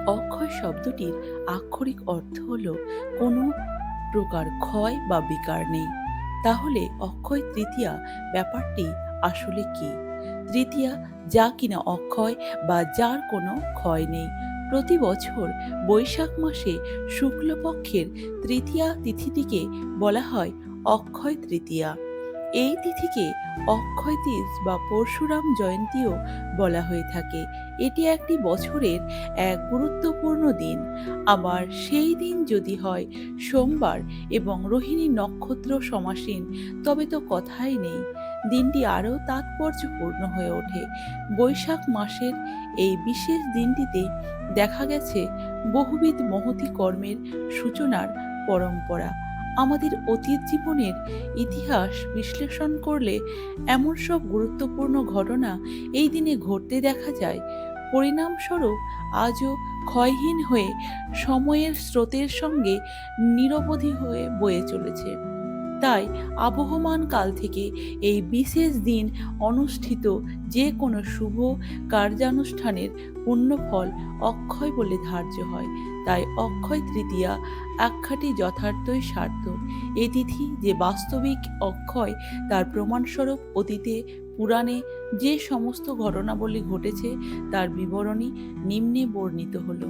অক্ষয় শব্দটির আক্ষরিক অর্থ হল কোনো প্রকার ক্ষয় বা বিকার নেই। তাহলে অক্ষয় তৃতীয়া ব্যাপারটি আসলে কি? তৃতীয়া যা কিনা অক্ষয় বা যার কোনো ক্ষয় নেই। প্রতি বছর বৈশাখ মাসে শুক্লপক্ষের তৃতীয়া তিথিটিকে বলা হয় অক্ষয় তৃতীয়া। এই তিথিকে অক্ষয় তিথ বা পরশুরাম জয়ন্তীও বলা হয়ে থাকে। এটি একটি বছরের এক গুরুত্বপূর্ণ দিন। আবার সেই দিন যদি হয় সোমবার এবং রোহিণী নক্ষত্র সমাসীন, তবে তো কথাই নেই, দিনটি আরও তাৎপর্যপূর্ণ হয়ে ওঠে। বৈশাখ মাসের এই বিশেষ দিনটিতে দেখা গেছে বহুবিধ মহতী কর্মের সূচনার পরম্পরা। আমাদের অতীত জীবনের ইতিহাস বিশ্লেষণ করলে এমন সব গুরুত্বপূর্ণ ঘটনা এই দিনে ঘটতে দেখা যায়, পরিণামস্বরূপ আজও ক্ষয়হীন হয়ে সময়ের স্রোতের সঙ্গে নিরবধি হয়ে বয়ে চলেছে। তাই আবহমান কাল থেকে এই বিশেষ দিন অনুষ্ঠিত যে কোনো শুভ কার্যানুষ্ঠানের পুণ্যফল অক্ষয় বলে ধার্য হয়। তাই অক্ষয় তৃতীয়া আখ্যাটি যথার্থই সার্থক। এ তিথি যে বাস্তবিক অক্ষয় তার প্রমাণস্বরূপ অতীতে পুরাণে যে সমস্ত ঘটনাবলী ঘটেছে তার বিবরণী নিম্নে বর্ণিত হল।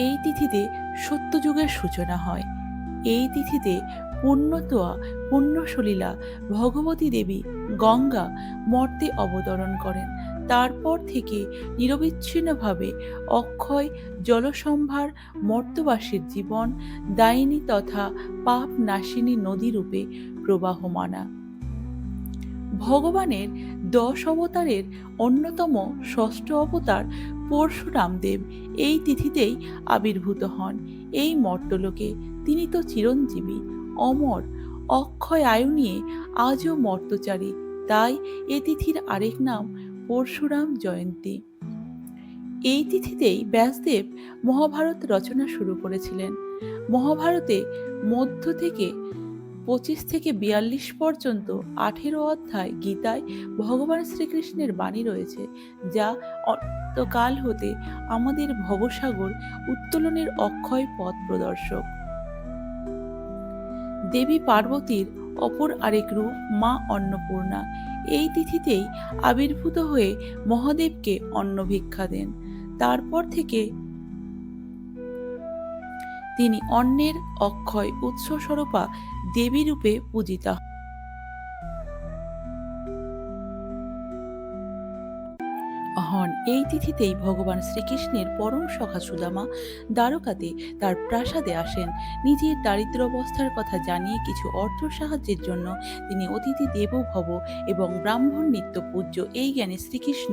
এই তিথিতে সত্যযুগের সূচনা হয়। এই তিথিতে পুণ্যতোয়া পুণ্যসলীলা ভগবতী দেবী গঙ্গা মর্তে অবতরণ করেন। তারপর থেকে নিরবিচ্ছিন্নভাবে অক্ষয় জলসম্ভার মর্তবাসীর জীবন দায়িনী তথা পাপ নাশিনী নদীরূপে প্রবাহমানা। ভগবানের 10 অবতারের অন্যতম ষষ্ঠ অবতার পরশুরামদেব এই তিথিতেই আবির্ভূত হন এই মর্তলোকে। তিনি তো চিরঞ্জীবী, অমর, অক্ষয় আয়ু নিয়ে আজও মর্তচারী। তাই এ তিথির আরেক নাম পরশুরাম জয়ন্তী। এই তিথিতেই ব্যাসদেব মহাভারত রচনা শুরু করেছিলেন। মহাভারতে মধ্য থেকে 25 থেকে 42 পর্যন্ত 18 অধ্যায় গীতায় ভগবান শ্রীকৃষ্ণের বাণী রয়েছে, যা অনন্তকাল হতে আমাদের ভবসাগর উত্তোলনের অক্ষয় পথ প্রদর্শক। দেবী পার্বতীর অপর আরেক রূপ মা অন্নপূর্ণা এই তিথিতেই আবির্ভূত হয়ে মহাদেবকে অন্ন ভিক্ষা দেন। তারপর থেকে তিনি অন্নের অক্ষয় উৎসস্বরূপা দেবী রূপে পূজিতা হন। এই তিথিতেই ভগবান শ্রীকৃষ্ণের পরম সখা সুদামা দ্বারকাতে তার প্রাসাদে আসেন। নিজের দারিদ্র অবস্থার কথা জানিয়ে কিছু অর্থ সাহায্যের জন্য তিনি অতিথি দেবো ভব এবং ব্রাহ্মণ নিত্য পূজ্য এই জ্ঞানে শ্রীকৃষ্ণ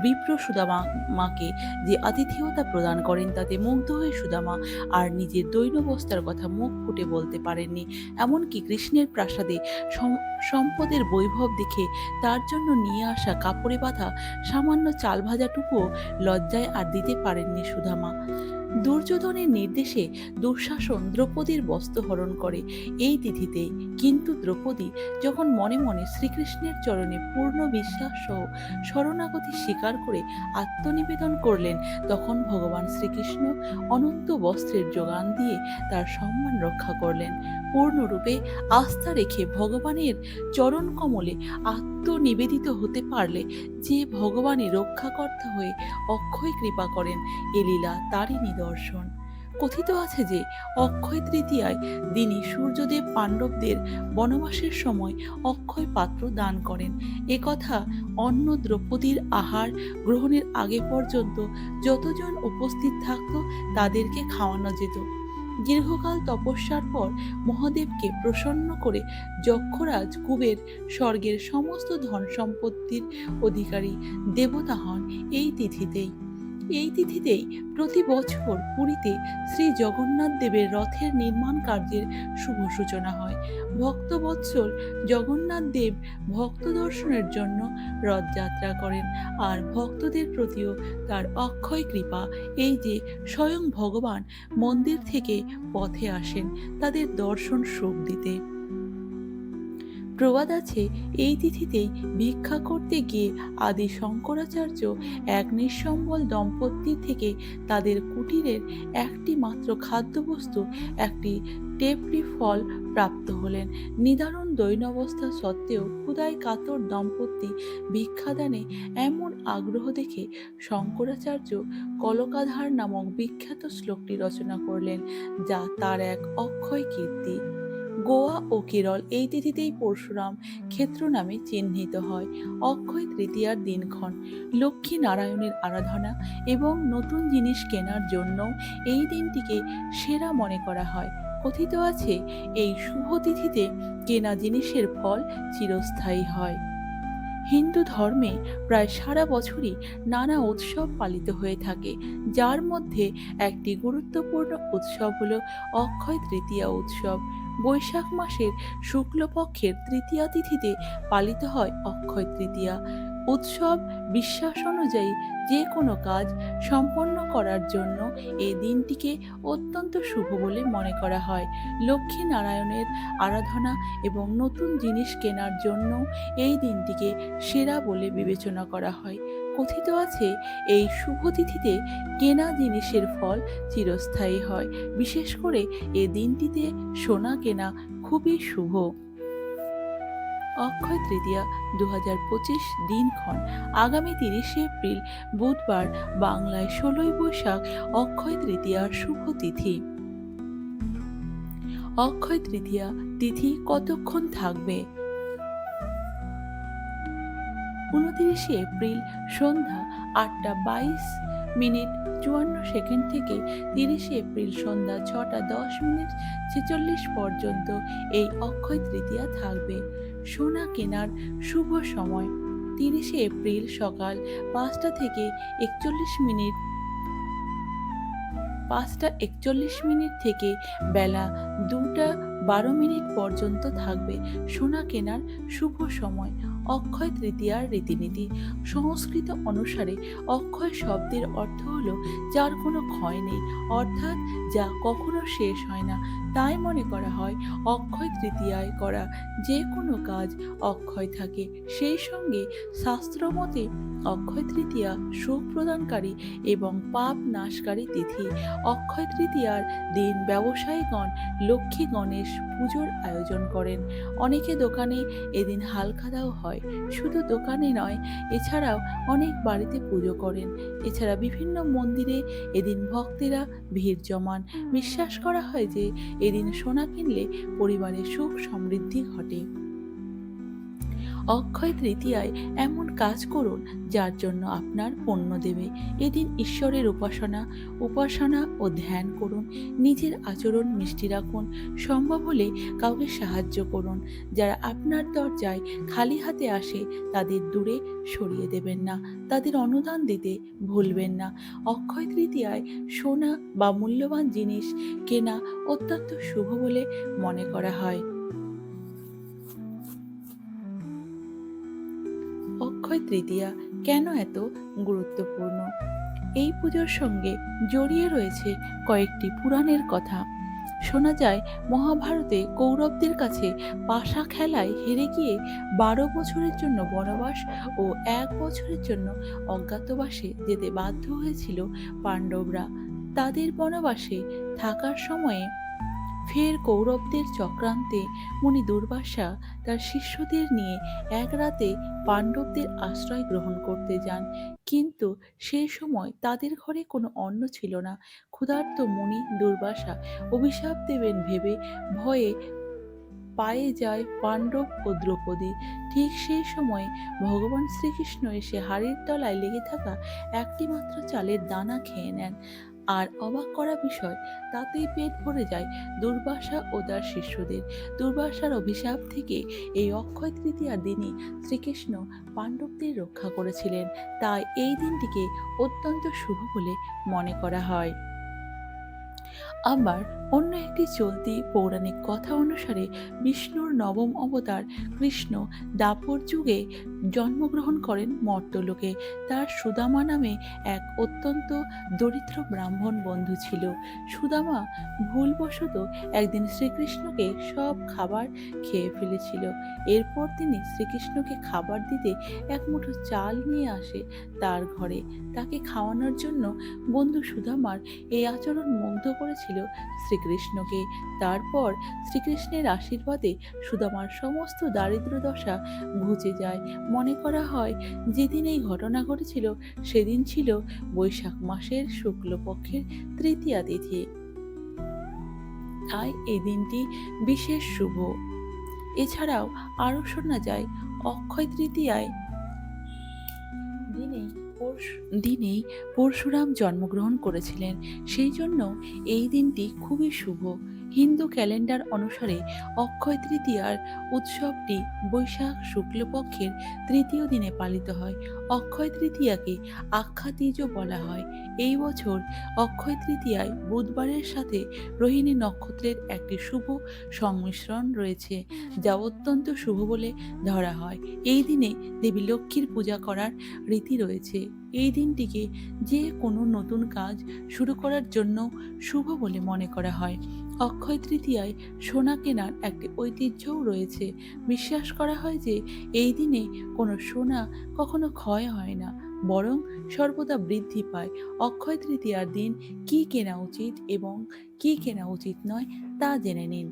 বিপ্র সুদামাকে যে আতিথেয়তা প্রদান করেন, তাতে মুগ্ধ হয়ে সুদামা আর নিজের দৈন্যবস্থার কথা মুখ ফুটে বলতে পারেননি। এমনকি কৃষ্ণের প্রাসাদে সম্পদের বৈভব দেখে তার জন্য নিয়ে আসা কাপড়ে বাঁধা সামান্য চাল ভাজাটুকুও লজ্জায় আর দিতে পারেননি সুদামা। দুর্যোধনের নির্দেশে দুঃশাসন দ্রৌপদীর বস্ত্র হরণ করে এই তিথিতেই। কিন্তু দ্রৌপদী যখন মনে মনে শ্রীকৃষ্ণের চরণে পূর্ণ বিশ্বাস সহ শরণাগতি স্বীকার করে আত্মনিবেদন করলেন, তখন ভগবান শ্রীকৃষ্ণ অনন্ত বস্ত্রের যোগান দিয়ে তার সম্মান রক্ষা করলেন। পূর্ণরূপে আস্থা রেখে ভগবানের চরণ কমলে আত্মনিবেদিত হতে পারলে যে ভগবানই রক্ষাকর্তা হয়ে অক্ষয় কৃপা করেন, এ লীলা তারই নিদর্শন। কথিত আছে যে অক্ষয় তৃতীয়ায় দিনই সূর্যদেব পাণ্ডবদের বনবাসের সময় অক্ষয় পাত্র দান করেন। এ কথা অন্ন দ্রৌপদীর আহার গ্রহণের আগে পর্যন্ত যতজন উপস্থিত থাকত তাদেরকে খাওয়ানো যেত। দীর্ঘকাল তপস্যার পর মহাদেবকে প্রসন্ন করে যক্ষরাজ কুবের স্বর্গের সমস্ত ধন সম্পত্তির অধিকারী দেবতা হন এই তিথিতেই। এই তিথিতেই প্রতি বছর পুরীতে শ্রী জগন্নাথ দেবের রথের নির্মাণ কার্যের শুভ সূচনা হয়। ভক্তবৎসল জগন্নাথ দেব ভক্ত দর্শনের জন্য রথযাত্রা করেন, আর ভক্তদের প্রতিও তার অক্ষয় কৃপা এই যে স্বয়ং ভগবান মন্দির থেকে পথে আসেন তাদের দর্শন সুখ দিতে। প্রবাদ আছে, এই তিথিতেই ভিক্ষা করতে গিয়ে আদি শঙ্করাচার্য এক নিঃসম্বল দম্পতির থেকে তাদের কুটিরের একটি মাত্র খাদ্যবস্তু, একটি টেপরি ফল প্রাপ্ত হলেন। নিদারুণ দৈন্যাবস্থা সত্ত্বেও ক্ষুধায় কাতর দম্পতি ভিক্ষাদানে এমন আগ্রহ দেখে শঙ্করাচার্য কলকাধার নামক বিখ্যাত শ্লোকটি রচনা করলেন, যা তার এক অক্ষয় কীর্তি। গোয়া ও কেরল এই তিথিতেই পরশুরাম ক্ষেত্র নামে চিহ্নিত হয়। অক্ষয় তৃতীয়ার দিনক্ষণ লক্ষ্মী নারায়ণের আরাধনা এবং নতুন জিনিস কেনার জন্য এই দিনটিকে সেরা মনে করা হয়। কথিত আছে, এই শুভ তিথিতে কেনা জিনিসের ফল চিরস্থায়ী হয়। হিন্দু ধর্মে প্রায় সারা বছরই নানা উৎসব পালিত হয়ে থাকে, যার মধ্যে একটি গুরুত্বপূর্ণ উৎসব হল অক্ষয় তৃতীয়া উৎসব। বৈশাখ মাসের শুক্লপক্ষের তৃতীয়া তিথিতে পালিত হয় অক্ষয় তৃতীয়া উৎসব। বিশ্বাস অনুযায়ী যে কোনো কাজ সম্পন্ন করার জন্য এই দিনটিকে অত্যন্ত শুভ বলে মনে করা হয়। লক্ষ্মী নারায়ণের আরাধনা এবং নতুন জিনিস কেনার জন্য এই দিনটিকে সেরা বলে বিবেচনা করা হয়। কথিত আছে, এই শুভ তিথিতে কেনা জিনিসের ফল চিরস্থায়ী হয়। বিশেষ করে এ দিনটিতে সোনা কেনা খুবই শুভ। অক্ষয় তৃতীয়া 2025 দিনক্ষণ আগামী 30শে এপ্রিল বুধবার, বাংলায় 16ই বৈশাখ অক্ষয় তৃতীয়ার শুভ তিথি। অক্ষয় তৃতীয়া তিথি কতক্ষণ থাকবে? 29শে এপ্রিল সন্ধ্যা 8:22:54 থেকে 30শে এপ্রিল সন্ধ্যা 6:10:46 পর্যন্ত এই অক্ষয় তৃতীয়া থাকবে। সোনা কেনার শুভ সময় 30শে এপ্রিল সকাল 5টা থেকে 5:41 থেকে বেলা 2:12 পর্যন্ত থাকবে সোনা কেনার শুভ সময়। অক্ষয় তৃতীয়ার রীতিনীতি সংস্কৃত অনুসারে অক্ষয় শব্দের অর্থ হল যার কোনো ক্ষয় নেই, অর্থাৎ যা কখনো শেষ হয় না। তাই মনে করা হয় অক্ষয় তৃতীয়ায় করা যে কোনো কাজ অক্ষয় থাকে। সেই সঙ্গে শাস্ত্রমতে অক্ষয় তৃতীয়া সুখ প্রদানকারী এবং পাপ নাশকারী তিথি। অক্ষয় তৃতীয়ার দিন ব্যবসায়ীগণ লক্ষ্মী গণেশ পুজোর আয়োজন করেন। অনেকে দোকানে এদিন হালখা দেওয়া হয়। শুধু দোকানে নয়, এছাড়াও অনেক বাড়িতে পুজো করেন। এছাড়া বিভিন্ন মন্দিরে এদিন ভক্তেরা ভিড় জমান। বিশ্বাস করা হয় যে এদিন সোনা কিনলে পরিবারে সুখ সমৃদ্ধি ঘটে। অক্ষয় তৃতীয়ায় এমন কাজ করুন যার জন্য আপনার পুণ্য দেবে। এদিন ঈশ্বরের উপাসনা ও ধ্যান করুন। নিজের আচরণ মিষ্টি রাখুন। সম্ভব হলে কাউকে সাহায্য করুন। যারা আপনার দরজায় খালি হাতে আসে তাদের দূরে সরিয়ে দেবেন না। তাদের অনুদান দিতে ভুলবেন না। অক্ষয় তৃতীয়ায় সোনা বা মূল্যবান জিনিস কেনা অত্যন্ত শুভ বলে মনে করা হয়। অক্ষয় তৃতীয়া কেন এত গুরুত্বপূর্ণ? এই পুজোর সঙ্গে জড়িয়ে রয়েছে কয়েকটি পুরাণের কথা। শোনা যায়, মহাভারতে কৌরবদের কাছে পাশা খেলায় হেরে গিয়ে 12 বছরের জন্য বনবাস ও 1 বছরের জন্য অজ্ঞাতবাসে যেতে বাধ্য হয়েছিল পাণ্ডবরা। তাদের বনবাসে থাকার সময়ে ফের কৌরবদের চক্রান্তে মুনি দুর্বাসা তার শিষ্যদের নিয়ে এক রাতে পাণ্ডবদের আশ্রয় গ্রহণ করতে যান। কিন্তু সে সময় তাদের ঘরে কোনো অন্ন ছিল না। ক্ষুধার্ত মুনি দুর্বাসা অভিশাপ দেবেন ভেবে ভয়ে পায়ে যায় পাণ্ডব ও দ্রৌপদী। ঠিক সেই সময়ে ভগবান শ্রীকৃষ্ণ এসে হাড়ির তলায় লেগে থাকা একটি মাত্র চালের দানা খেয়ে নেন। আর অবাক করা বিষয়, তাতেই পেট ভরে যায় দুর্বাসা ও তার শিষ্যদের। দুর্বাসার অভিশাপ থেকে এই অক্ষয় তৃতীয়ার দিনই শ্রীকৃষ্ণ পাণ্ডবদের রক্ষা করেছিলেন। তাই এই দিনটিকে অত্যন্ত শুভ বলে মনে করা হয়। আবার অন্য একটি চলতি পৌরাণিক কথা অনুসারে বিষ্ণুর নবম অবতার কৃষ্ণ দ্বাপর যুগে জন্মগ্রহণ করেন মর্ত্যলোকে। তার সুদামা নামে এক অত্যন্ত দরিদ্র ব্রাহ্মণ বন্ধু ছিল। সুদামা ভুলবশত একদিন শ্রীকৃষ্ণকে সব খাবার খেয়ে ফেলেছিল। এরপর তিনি শ্রীকৃষ্ণকে খাবার দিতে এক মুঠো চাল নিয়ে আসে তার ঘরে। তাকে খাওয়ানোর জন্য বন্ধু সুদামার এই আচরণ মুগ্ধ করেছিল শ্রীকৃষ্ণকে। তারপর শ্রীকৃষ্ণের আশীর্বাদে সুদামার সমস্ত দারিদ্র দশা ঘুচে যায়। মনে করা হয় যেদিন এই ঘটনা ঘটেছিল সেদিন ছিল বৈশাখ মাসের শুক্লপক্ষের তৃতীয়া তিথি। তাই এই দিনটি বিশেষ শুভ। এছাড়াও আরও শোনা যায় অক্ষয় তৃতীয়ায় দিনেই দিনেই পরশুরাম জন্মগ্রহণ করেছিলেন। সেই জন্য এই দিনটি খুবই শুভ। হিন্দু ক্যালেন্ডার অনুসারে অক্ষয় তৃতীয়ার উৎসবটি বৈশাখ শুক্লপক্ষের তৃতীয় দিনে পালিত হয়। অক্ষয় তৃতীয়াকে আখ্যা তীজও বলা হয়। এই বছর অক্ষয় তৃতীয়ায় বুধবারের সাথে রোহিণী নক্ষত্রের একটি শুভ সংমিশ্রণ রয়েছে, যা অত্যন্ত শুভ বলে ধরা হয়। এই দিনে দেবী লক্ষ্মীর পূজা করার রীতি রয়েছে। এই দিনটিকে যে কোনো নতুন কাজ শুরু করার জন্য শুভ বলে মনে করা হয়। অক্ষয় তৃতীয়ায় সোনা কেনার একটি ঐতিহ্যও রয়েছে। বিশ্বাস করা হয় যে এই দিনে কোনো সোনা কখনো ক্ষয় হয় না, বরং সর্বদা বৃদ্ধি পায়। অক্ষয় তৃতীয়ার দিন কি কেনা উচিত এবং কি কেনা উচিত নয় তা জেনে নিন।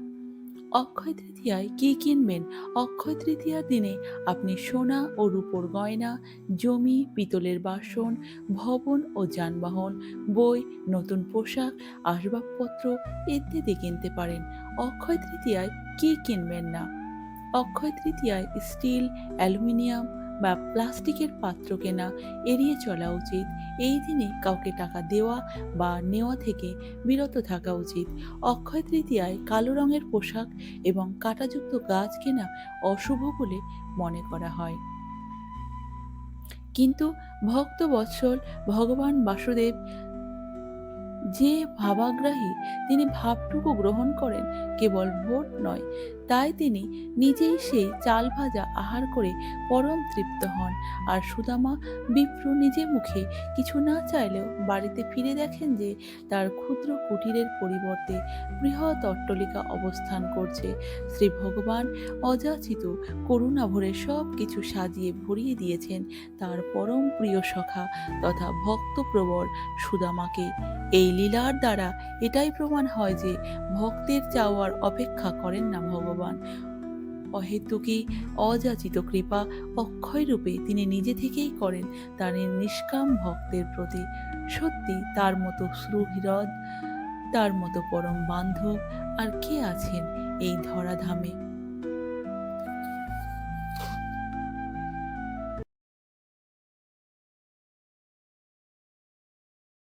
অক্ষয় তৃতীয়ায় কি কিনবেন? অক্ষয় তৃতীয়ার দিনে আপনি সোনা ও রূপোর গয়না, জমি, পিতলের বাসন, ভবন ও যানবাহন, বই, নতুন পোশাক, আসবাবপত্র ইত্যাদি কিনতে পারেন। অক্ষয় তৃতীয়ায় কি কিনবেন না? অক্ষয় তৃতীয়ায় স্টিল, অ্যালুমিনিয়াম বা প্লাস্টিকের পাত্র কেনা এড়িয়ে চলা উচিত। এই দিনে কাউকে টাকা দেওয়া বা নেওয়া থেকে বিরত থাকা উচিত। অক্ষয় তৃতীয়ায় কালো রঙের পোশাক এবং কাঁটাযুক্ত গাছ কেনা অশুভ বলে মনে করা হয়। কিন্তু ভক্তবৎসল ভগবান বাসুদেব যে ভাবাগ্রাহী, তিনি ভাবটুকু গ্রহণ করেন, কেবল ভোট নয়। তাই তিনি নিজেই সেই চাল ভাজা আহার করে পরম তৃপ্ত হন। আর সুদামা বিপ্র নিজে মুখে কিছু না চাইলেও বাড়িতে ফিরে দেখেন যে তার ক্ষুদ্র কুটিরের পরিবর্তে বৃহৎ অট্টালিকা অবস্থান করছে। শ্রী ভগবান অযাচিত করুণা ভরে সব কিছু সাজিয়ে ভরিয়ে দিয়েছেন তার পরম প্রিয় সখা তথা ভক্তপ্রবর সুদামাকে। এই লীলার দ্বারা এটাই প্রমাণ হয় যে ভক্তের চাওয়ার অপেক্ষা করেন না ভগবান। অহেতুকী অযাচিত কৃপা অক্ষয় রূপে তিনি নিজে থেকেই করেন তার নিষ্কাম ভক্তের প্রতি। সত্যি তার মতো সুহৃদ, তার মতো পরম বান্ধব আর কে আছেন এই ধরাধামে?